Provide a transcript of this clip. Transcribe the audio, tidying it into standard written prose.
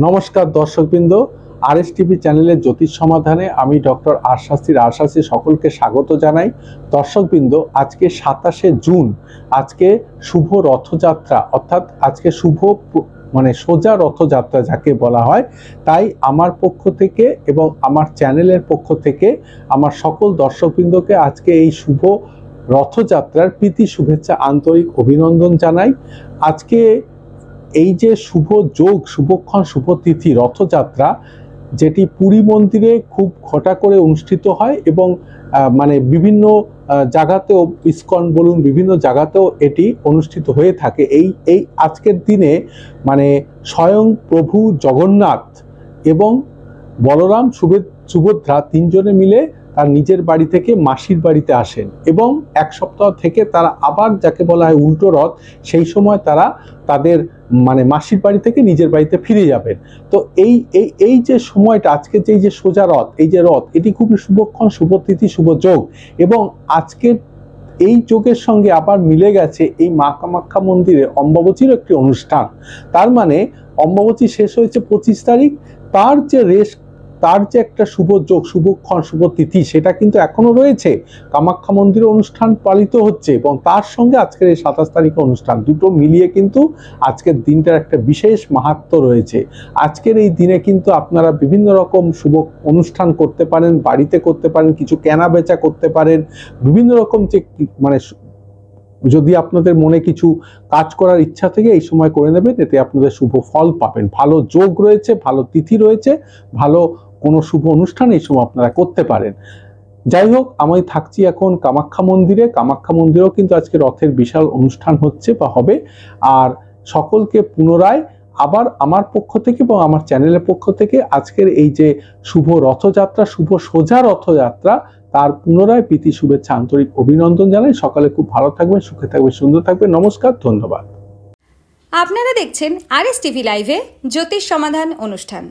নমস্কার দর্শকবৃন্দ, RS TV চ্যানেলের জ্যোতিষ সমাধানে আমি ডক্টর আরশাস্ত্রী সকলকে স্বাগত জানাই। দর্শকবৃন্দ, আজকে 27শে জুন, আজকে শুভ রথযাত্রা, অর্থাৎ আজকে শুভ সোজা রথযাত্রা যাকে বলা হয়। তাই আমার পক্ষ থেকে এবং আমার চ্যানেলের পক্ষ থেকে আমার সকল দর্শকবৃন্দকে আজকে এই শুভ রথযাত্রার প্রীতি শুভেচ্ছা, আন্তরিক অভিনন্দন জানাই। আজকে এই যে শুভ যোগ, শুভক্ষণ, শুভ তিথি রথযাত্রা, যেটি পুরী মন্দিরে খুব ঘটা করে অনুষ্ঠিত হয় এবং বিভিন্ন জায়গাতেও, ইসকন বলুন, বিভিন্ন জায়গাতেও এটি অনুষ্ঠিত হয়ে থাকে। এই আজকের দিনে স্বয়ং প্রভু জগন্নাথ এবং বলরাম সুভদ্রা তিনজনে মিলে তার নিজের বাড়ি থেকে মাসির বাড়িতে আসেন এবং এক সপ্তাহ থেকে তারা আবার, যাকে বলা হয় উল্টো রথ, সেই সময় তারা তাদের মাসির বাড়ি থেকে নিজের বাড়িতে ফিরে যাবেন। তো এই যে সময়টা, আজকে যে সোজা রথ, এই যে রথ, এটি খুবই শুভক্ষণ, শুভ তিথি, শুভ যোগ। এবং আজকের এই যোগের সঙ্গে আবার মিলে গেছে এই মা কামাখ্যা মন্দিরে অম্বাবচীর একটি অনুষ্ঠান। তার অম্বাবচী শেষ হয়েছে 25 তারিখ, তার যে একটা শুভ যোগ, শুভক্ষণ, শুভ তিথি, সেটা কিন্তু এখনো রয়েছে। কামাখ্যা মন্দিরে অনুষ্ঠান পালিত হচ্ছে এবং তার সঙ্গে আজকের এই 27 তারিখে অনুষ্ঠান, দুটো মিলিয়ে কিন্তু আজকের দিনটার একটা বিশেষ মাহাত্ম্য রয়েছে। আজকের এই দিনে কিন্তু আপনারা বিভিন্ন রকম শুভ অনুষ্ঠান করতে পারেন, বাড়িতে করতে পারেন, কিছু কেনা বেচা করতে পারেন, বিভিন্ন রকম যে যদি আপনাদের মনে কিছু কাজ করার ইচ্ছা থেকে এই সময় করে নেবেন, এতে আপনাদের শুভ ফল পাবেন। ভালো যোগ রয়েছে, ভালো তিথি রয়েছে, ভালো কোনো শুভ অনুষ্ঠান এই সময় আপনারা করতে পারেন। যাই হোক, আমি থাকছি এখন কামাখ্যা মন্দিরে। কামাখ্যা মন্দিরেও কিন্তু আজকে রথের বিশাল অনুষ্ঠান হচ্ছে বা হবে। আর সকলকে পুনরায় আবার আমার পক্ষ থেকে এবং আমার চ্যানেলের পক্ষ থেকে আজকের এই যে শুভ রথযাত্রা, শুভ সোজা রথযাত্রা, তার পুনরায় প্রীতি শুভেচ্ছা, আন্তরিক অভিনন্দন জানাই। সকালে খুব ভালো থাকবেন, সুখে থাকবেন, সুন্দর থাকবেন। নমস্কার, ধন্যবাদ। আপনারা দেখছেন আরএস টিভি লাইভে জ্যোতিষ সমাধান অনুষ্ঠান।